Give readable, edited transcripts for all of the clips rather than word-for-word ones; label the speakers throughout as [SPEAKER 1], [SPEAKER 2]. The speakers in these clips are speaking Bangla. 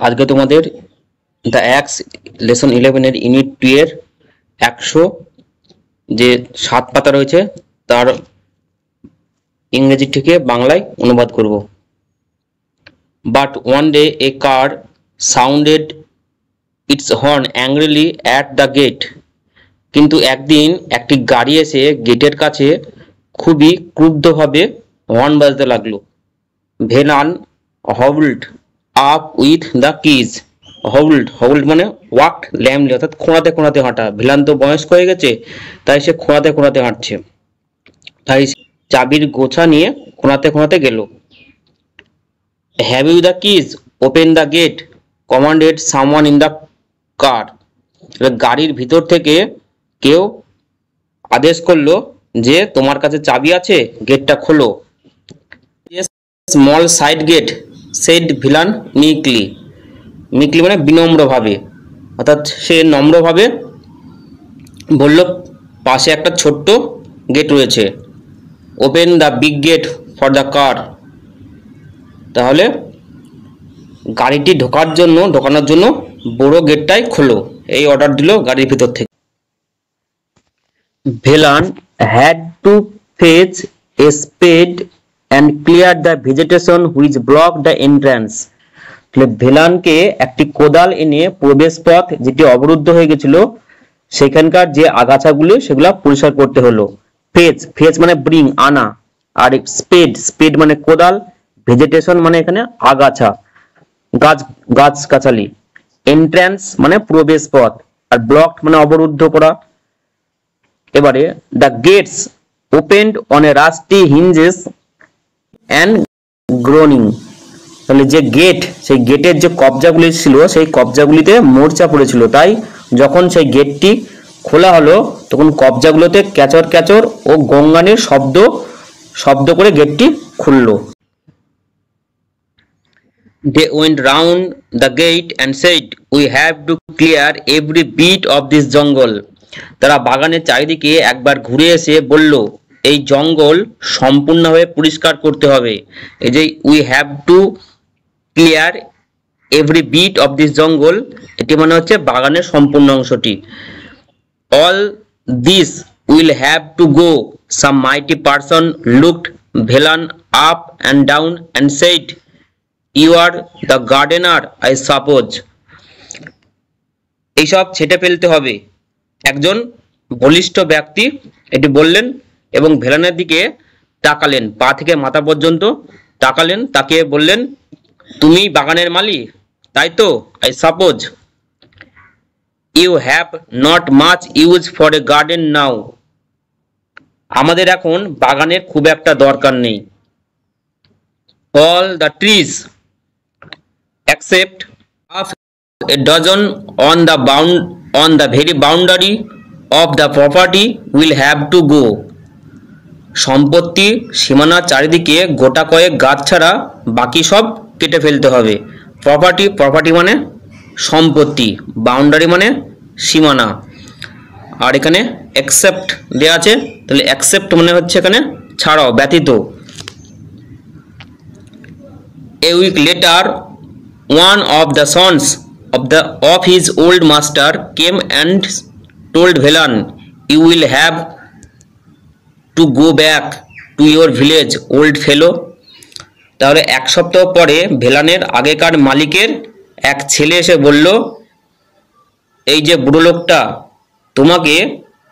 [SPEAKER 1] আজকে তোমাদের দ্য অ্যাক্স লেসন 11 ইউনিট 2 এর 100 যে 7 পাতা রয়েছে তার ইংরেজি থেকে বাংলায় অনুবাদ করব। But one day a car sounded its horn angrily at the gate. কিন্তু একদিন একটি গাড়ি এসে গেটের কাছে খুবই ক্রুদ্ধভাবে হর্ন বাজতে লাগলো। Velan hobbled up with the keys. Hobbled মানে ওয়াকড ল্যামলি, অর্থাৎ খোঁড়াতে খোঁড়াতে হাঁটা। ভেলান তো বয়স্ক হয়ে গেছে, তাই সে খোঁড়াতে খোঁড়াতে হাঁটছে। তাই চাবির গোছা নিয়ে খোঁড়াতে খোঁড়াতে গেল। Have you the keys, open the gate, commanded someone in the car. গাড়ির ভিতর থেকে কেউ আদেশ করলো যে তোমার কাছে চাবি আছে, গেটটা খোলো। Small side gate, said Velan meekly. Meekly মানে বিনম্রভাবে, অর্থাৎ সে নম্রভাবে বলল পাশে একটা ছোট্ট গেট রয়েছে। Open the big gate for the car. তাহলে গাড়িটি ঢোকানোর জন্য বড় গেটটাই খোলো, এই অর্ডার দিল গাড়ির ভিতর থেকে। Velan had to fetch a spade and clear the vegetation which blocked the entrance. ভেলানকে একটি কোদাল এনে প্রবেশ পথ যেটি অবরুদ্ধ হয়ে গেছিল সেখানকার যে আগাছাগুলি সেগুলা পরিষ্কার করতে হলো। ফেচ মানে ব্রিং আনা, আর স্পেড মানে কোদাল, ভেজিটেশন মানে এখানে আগাছা গাছগাছালি, এন্ট্রান্স মানে প্রবেশ পথ, আর ব্লক মানে অবরুদ্ধ করা। এবারে the gates opened on a rusty hinges and groaning. তাহলে যে গেট, সেই গেটের যে কবজাগুলি ছিল সেই কবজাগুলিতে মোর্চা পড়েছিল, তাই যখন সেই গেটটি খোলা হলো তখন কবজাগুলোতে ক্যাচর ক্যাচর ও গঙ্গানির শব্দ করে গেটটি খুলল। They went round the gate and said, "We have to clear every bit of this jungle." তারা বাগানের চারিদিকে একবার ঘুরে এসে বলল এই জঙ্গল সম্পূর্ণভাবে পরিষ্কার করতে হবে। এই যে we have to clear every bit of this jungle, এটি মানে হচ্ছে বাগানের সম্পূর্ণ অংশটি। All this will have to go, some mighty person looked Velan up and down and said, you are the gardener I suppose. এইসব ছেটে ফেলতে হবে, একজন বলিষ্ঠ ব্যক্তি এটি বললেন এবং ভেলানের দিকে তাকালেন, পা থেকে মাথা পর্যন্ত তাকালেন, তাকে বললেন তুমি বাগানের মালিক তাই তো? I suppose. You have not much use for a garden now. আমাদের এখন বাগানের খুব একটা দরকার নেই। All the trees except half a dozen on the very boundary of the property will have to go. সম্পত্তি সীমানার চারিদিকে গোটা কয়েক গাছ ছাড়া বাকি সব কেটে ফেলতে হবে। প্রপার্টি মানে সম্পত্তি, বাউন্ডারি মানে সীমানা, আর এখানে এক্সেপ্ট দেওয়া আছে, তাহলে এক্সেপ্ট মানে হচ্ছে এখানে ছাড়াও, ব্যতীত। A week later one of the sons of his old master came and told Velan, you will have to go back to your village, old fellow. তাহলে এক সপ্তাহ পরে ভেলানের আগেকার মালিকের এক ছেলে এসে বলল এই যে বুড়ো লোকটা, তোমাকে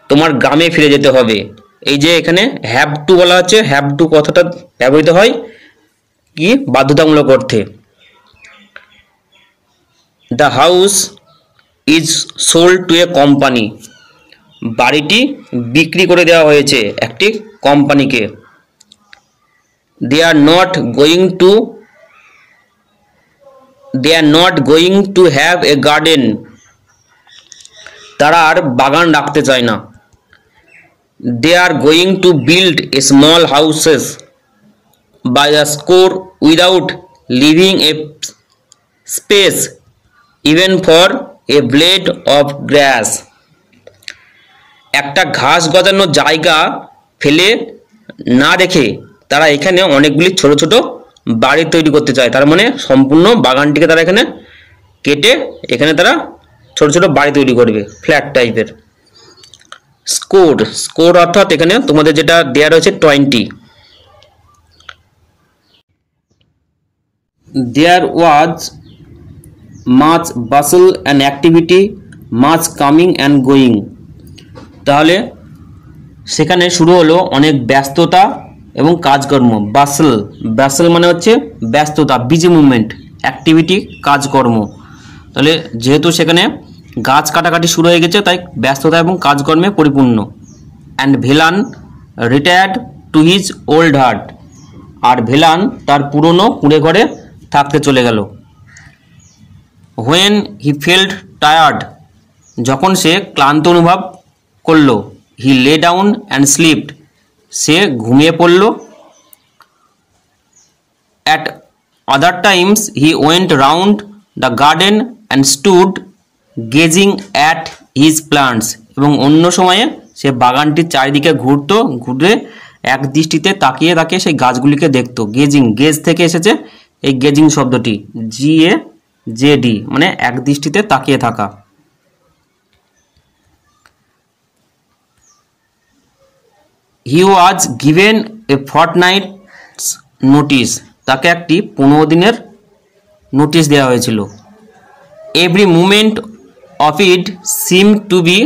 [SPEAKER 1] তোমার গ্রামে ফিরে যেতে হবে। এই যে এখানে হ্যাভ টু বলা হচ্ছে, হ্যাভ টু কথাটা ব্যবহৃত হয় কি বাধ্যতামূলক অর্থে। The house is sold to a company. বাড়িটি বিক্রি করে দেওয়া হয়েছে একটি কোম্পানিকে। They are not going to have a garden. তারা আর বাগান রাখতে চায় না। They are going to build a small houses by the score without leaving a space even for a blade of grass. একটা ঘাস গজানো জায়গা ফেলে না রেখে তারা এখানে অনেকগুলি ছোট ছোট বাড়ি তৈরি করতে চায়। তার মানে সম্পূর্ণ বাগানটিকে তারা এখানে কেটে এখানে তারা ছোট ছোট বাড়ি তৈরি করবে ফ্ল্যাট টাইপের। স্কোর, স্কোর অর্থাৎ এখানে তোমাদের যেটা দেওয়া রয়েছে 20। There was much bustle and activity, much coming and going। তাহলে সেখানে শুরু হলো অনেক ব্যস্ততা এবং কাজকর্ম। বাসল, বাসল মানে হচ্ছে ব্যস্ততা, বিজি মুভমেন্ট, অ্যাক্টিভিটি কাজকর্ম। তাহলে যেহেতু সেখানে গাছ কাটাকাটি শুরু হয়ে গেছে তাই ব্যস্ততা এবং কাজকর্মে পরিপূর্ণ। And Velan retired to his old hut. আর ভেলান তার পুরনো কুঁড়ে ঘরে থাকতে চলে গেল। হোয়েন হি ফেল্ট টায়ার্ড, যখন সে ক্লান্ত অনুভব করলো। হি লে ডাউন অ্যান্ড স্লিপড, সে ঘুমিয়ে পড়ল। At other times he went round the garden and stood gazing at his plants. এবং অন্য সময়ে সে বাগানটির চারিদিকে ঘুরতো, ঘুরে এক দৃষ্টিতে তাকিয়ে তাকিয়ে সেই গাছগুলিকে দেখতো। গেজিং, গেজ থেকে এসেছে এই গেজিং শব্দটি, GAJD মানে এক দৃষ্টিতে তাকিয়ে থাকা। হি ওয়াজ গিভেন এ ফর্টনাইটস নোটিস, তাকে একটি 15 দিনের নোটিশ দেওয়া হয়েছিল। Every moment of it seem to be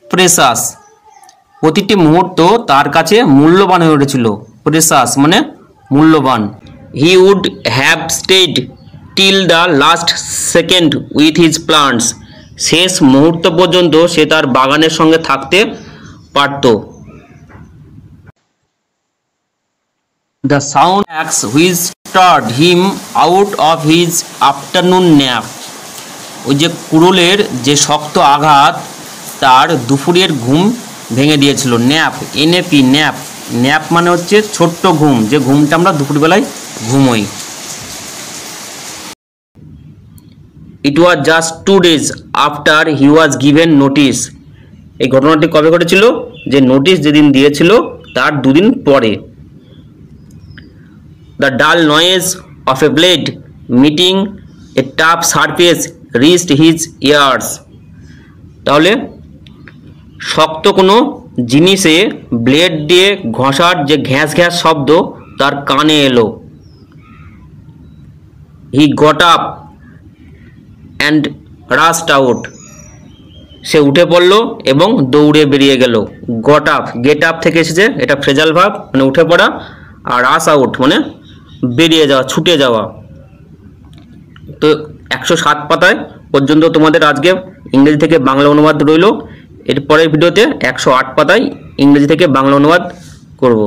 [SPEAKER 1] precious, প্রতিটি মুহূর্ত তার কাছে মূল্যবান হয়ে উঠেছিল। প্রেসাস মানে মূল্যবান। He would have stayed till the last second with his plants, শেষ মুহূর্ত পর্যন্ত সে তার বাগানের সঙ্গে থাকতে পারত। The sound axe which startled him out of his afternoon nap, ওই যে কুড়োলের যে শক্ত আঘাত তার দুপুরের ঘুম ভেঙে দিয়েছিল। ন্যাপ, NAP, ন্যাপ, ন্যাপ মানে হচ্ছে ছোট্ট ঘুম, যে ঘুমটা আমরা দুপুরবেলায় ঘুমোই। It was just 2 days after he was given notice, এই ঘটনাটি কবে ঘটেছিল? যে নোটিশ যেদিন দিয়েছিল তার 2 দিন পরে। দ্য ডাল noise of A blade meeting a tough surface reached his years, তাহলে শক্ত কোনো জিনিসে ব্লেড দিয়ে ঘষার যে ঘ্যাঁস ঘ্যাঁস শব্দ তার কানে এলো। He got up and rushed out, সে উঠে পড়লো এবং দৌড়ে বেরিয়ে গেল। গট আপ, গেট আপ থেকে এসেছে, এটা ফ্রেজাল ভার্ব মানে উঠে পড়া, আর রাশ আউট মানে বেরিয়ে যাওয়া, ছুটে যাওয়া। তো 107 পাতায় পর্যন্ত তোমাদের আজকে ইংরেজি থেকে বাংলা অনুবাদ রইল। এর পরের ভিডিওতে 108 পাতায় ইংরেজি থেকে বাংলা অনুবাদ করব।